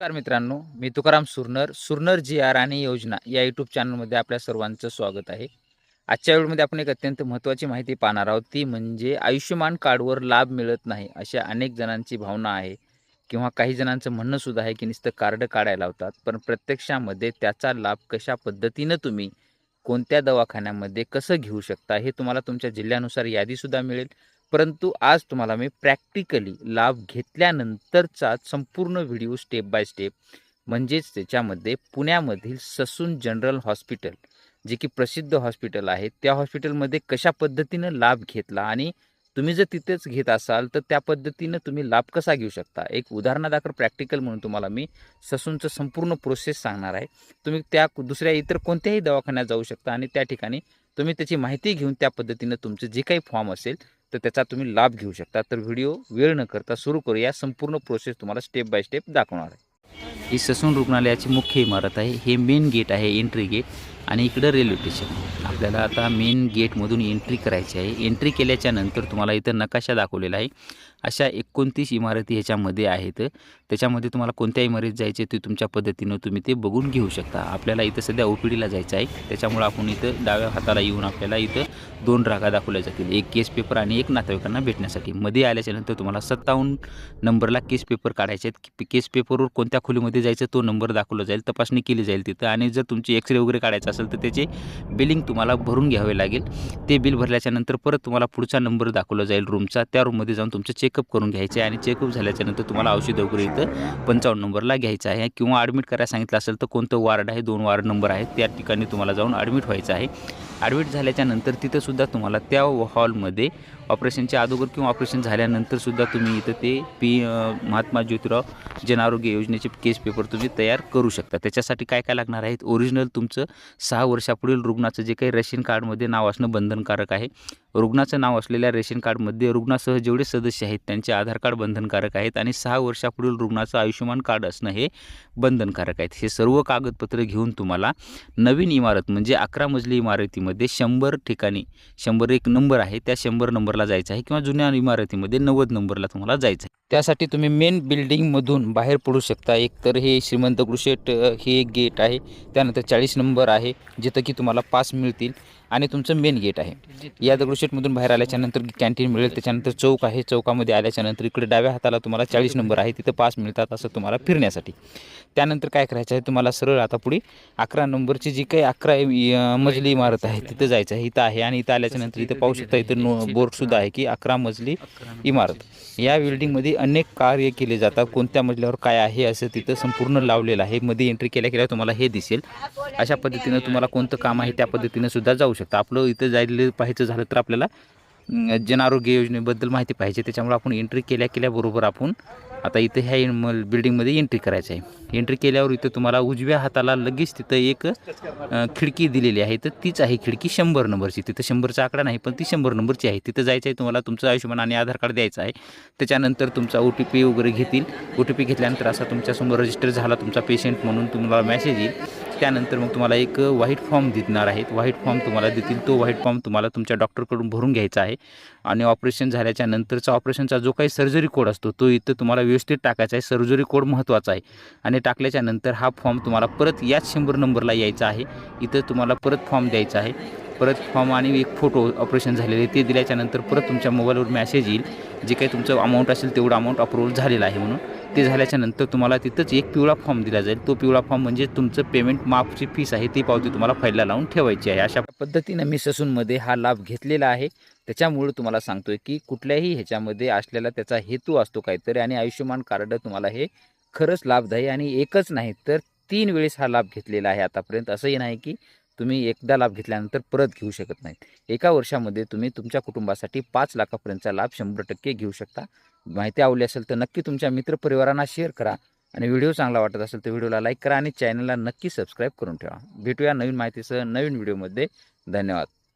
नमस्कार मित्रांनो, मी तुकाराम सुरनर जी आर आणि योजना या यूट्यूब चॅनलमध्ये आपल्या सर्वांचं स्वागत आहे. आजच्या व्हिडिओमध्ये आपण एक अत्यंत महत्त्वाची माहिती पाहणार आहोत. ती म्हणजे आयुष्यमान कार्डवर लाभ मिळत नाही अशा अनेक जणांची भावना आहे किंवा काही जणांचं म्हणणं सुद्धा आहे की नुसतं कार्ड काढायला लावतात, पण प्रत्यक्षामध्ये त्याचा लाभ कशा पद्धतीनं तुम्ही कोणत्या दवाखान्यामध्ये कसं घेऊ शकता हे तुम्हाला तुमच्या जिल्ह्यानुसार यादीसुद्धा मिळेल. परंतु आज तुम्हाला मी प्रॅक्टिकली लाभ घेतल्यानंतरचा संपूर्ण व्हिडिओ स्टेप बाय स्टेप म्हणजेच त्याच्यामध्ये पुण्यामधील ससून जनरल हॉस्पिटल जे की प्रसिद्ध हॉस्पिटल आहे, त्या हॉस्पिटलमध्ये कशा पद्धतीनं लाभ घेतला आणि तुम्ही जर तिथेच घेत असाल तर त्या पद्धतीनं तुम्ही लाभ कसा घेऊ शकता. एक उदाहरणादाखल प्रॅक्टिकल म्हणून तुम्हाला मी ससूनचं संपूर्ण प्रोसेस सांगणार आहे. तुम्ही त्या दुसऱ्या इतर कोणत्याही दवाखान्यात जाऊ शकता आणि त्या ठिकाणी तुम्ही त्याची माहिती घेऊन त्या पद्धतीनं तुमचं जे काही फॉर्म असेल तर त्याचा तुम्ही लाभ घेऊ शकता. तर व्हिडिओ वेळ न करता सुरू करूया. संपूर्ण प्रोसेस तुम्हाला स्टेप बाय स्टेप दाखवणार आहे. ही ससून रुग्णालयाची मुख्य इमारत आहे. हे मेन गेट आहे, एंट्री गेट, आणि इकडं रेल्वे स्टेशन. आपल्याला आता मेन गेटमधून एंट्री करायची आहे. एंट्री केल्याच्या नंतर तुम्हाला इथं नकाशा दाखवलेला आहे. अशा 29 इमारती ह्याच्यामध्ये आहेत. त्याच्यामध्ये तुम्हाला कोणत्या इमारतीत जायचे ते तुमच्या पद्धतीनं तुम्ही ते बघून घेऊ शकता. आपल्याला इथं सध्या OPDला जायचं आहे, त्याच्यामुळे आपण इथं डाव्या हाताला येऊन आपल्याला इथं 2 रागा दाखवल्या जातील, एक केस पेपर आणि एक नातेवाईकांना भेटण्यासाठी. मध्ये आल्याच्या नंतर तुम्हाला 57 नंबरला केस पेपर काढायचे आहेत. केस पेपरवर कोणत्या खोलीमध्ये जायचं तो नंबर दाखवला जाईल, तपासणी केली जाईल तिथं. आणि जर तुमची एक्सरे वगैरे काढायचं असेल तर त्याचे बिलिंग तुम्हाला भरून घ्यावे लागेल. ते बिल भरल्याच्या नंतर परत तुम्हाला पुढचा नंबर दाखवला जाईल रूमचा. त्या रूममध्ये जाऊन तुमचं चेकअप करून घ्यायचे आहे आणि चेकअप झाल्याच्या नंतर तुम्हाला औषध वगैरे इथं 55 नंबरला घ्यायचं आहे. किंवा ॲडमिट करायला सांगितलं असेल तर कोणतं वार्ड आहे, 2 वार्ड नंबर आहेत, त्या ठिकाणी तुम्हाला जाऊन ॲडमिट व्हायचं आहे. ॲडमिट झाल्याच्या नंतर तिथंसुद्धा तुम्हाला त्या हॉलमध्ये ऑपरेशनच्या अगोदर किंवा ऑपरेशन झाल्यानंतरसुद्धा तुम्ही इथं ते महात्मा ज्योतिराव जन आरोग्य योजनेचे केस पेपर तुम्ही तयार करू शकता. त्याच्यासाठी काय काय लागणार आहेत? ओरिजिनल तुमचं 6 वर्षापुढील रुग्णाचं जे काही रेशन कार्डमध्ये नाव असणं बंधनकारक आहे. रुग्णाचं नाव असलेल्या रेशन कार्डमध्ये रुग्णासह जेवढे सदस्य आहेत त्यांचे आधार कार्ड बंधनकारक आहेत. आणि 6 वर्षापुढील रुग्णाचं आयुष्यमान कार्ड असणं हे बंधनकारक आहेत. हे सर्व कागदपत्र घेऊन तुम्हाला नवीन इमारत म्हणजे 11 मजली इमारतीमध्ये 100 ठिकाणी 101 नंबर आहे, त्या 100 नंबरला जायचं आहे. किंवा जुन्या इमारतीमध्ये 90 नंबरला तुम्हाला जायचं आहे. त्यासाठी तुम्ही मेन बिल्डिंगमधून बाहेर पडू शकता. एक तर हे श्रीमंत दगडूशेठ हे एक गेट आहे, त्यानंतर 40 नंबर आहे जिथं की तुम्हाला पास मिळतील, आणि तुमचं मेन गेट आहे. या दगडूशेठमधून बाहेर आल्याच्यानंतर कॅन्टीन मिळेल. त्याच्यानंतर चौक आहे, चौकामध्ये आल्याच्यानंतर इकडे डाव्या हाताला तुम्हाला 40 नंबर आहे, तिथं पास मिळतात असं तुम्हाला फिरण्यासाठी. त्यानंतर काय करायचं आहे, तुम्हाला सरळ आता पुढे 11 नंबरची जी काही 11 मजली इमारत आहे तिथं जायचं आहे. इथं आहे आणि इथं आल्याच्यानंतर इथं पाहू शकता, इथं बोर्डसुद्धा आहे की 11 मजली इमारत. या बिल्डिंगमध्ये अनेक कार्य केले जातात. कोणत्या मजल्यावर काय आहे असं तिथं संपूर्ण लावलेलं आहे. मध्ये एंट्री केल्या तुम्हाला हे दिसेल. अशा पद्धतीनं तुम्हाला कोणतं काम आहे त्या पद्धतीनं सुद्धा जाऊ शकता. आपलं इथं जायला पाहायचं झालं तर आपल्याला जन आरोग्य योजनेबद्दल माहिती पाहिजे, त्याच्यामुळे आपण एंट्री केल्याबरोबर आपण आता इथं ह्या बिल्डिंगमध्ये एंट्री करायचं आहे. एंट्री केल्यावर इथं तुम्हाला उजव्या हाताला लगेच तिथं एक खिडकी दिलेली आहे, तर तीच आहे खिडकी 100 नंबरची. तिथं 100चा आकडा नाही, पण ती 100 नंबरची आहे. तिथं जायचं आहे, तुम्हाला तुमचं आयुष्यमान आणि आधार कार्ड द्यायचं आहे. त्याच्यानंतर तुमचा OTP वगैरे घेतील. OTP घेतल्यानंतर असा तुमच्यासमोर रजिस्टर झाला तुमचा पेशंट म्हणून तुम्हाला मेसेज येईल. त्यानंतर मग तुम्हाला एक व्हाईट फॉर्म देणार आहेत. व्हाईट फॉर्म तुम्हाला देतील. तो व्हाईट फॉर्म तुम्हाला तुमच्या डॉक्टरकडून भरून घ्यायचा आहे. आणि ऑपरेशन झाल्याच्या नंतरचा ऑपरेशनचा जो काही सर्जरी कोड असतो तो इथं तुम्हाला व्यवस्थित टाकायचा आहे. सर्जरी कोड महत्त्वाचा आहे. आणि टाकल्याच्या नंतर हा फॉर्म तुम्हाला परत याच 100 नंबरला यायचा आहे. इथं तुम्हाला परत फॉर्म द्यायचा आहे. परत फॉर्म आणि एक फोटो ऑपरेशन झालेले ते दिल्याच्यानंतर परत तुमच्या मोबाईलवर मेसेज येईल, जे काही तुमचं अमाऊंट असेल तेवढं अमाऊंट अप्रूव्हल झालेलं आहे म्हणून. ते झाल्याच्यानंतर तुम्हाला तिथंच एक पिवळा फॉर्म दिला जाईल. तो पिवळा फॉर्म म्हणजे तुमचं पेमेंट माफची फीस आहे, ती पावती तुम्हाला फाईलला लावून ठेवायची आहे. अशा पद्धतीनं मी ससूनमध्ये हा लाभ घेतलेला आहे. त्याच्यामुळे तुम्हाला सांगतोय की कुठल्याही ह्याच्यामध्ये असलेला त्याचा हेतू असतो काहीतरी, आणि आयुष्यमान कार्ड तुम्हाला हे खरंच लाभदायी, आणि एकच नाही तर 3 वेळेस हा लाभ घेतलेला आहे आतापर्यंत. असंही नाही की तुम्ही एकदा लाभ घेतल्यानंतर परत घेऊ शकत नाहीत. एका वर्षामध्ये तुम्ही तुमच्या कुटुंबासाठी 5 लाखापर्यंतचा लाभ 100% घेऊ शकता. माहिती आवडली असेल तर नक्की तुमच्या मित्रपरिवारांना शेअर करा, आणि व्हिडिओ चांगला वाटत असेल तर व्हिडिओला लाईक करा आणि चॅनलला नक्की सबस्क्राईब करून ठेवा. भेटूया नवीन माहितीसह नवीन व्हिडिओमध्ये. धन्यवाद.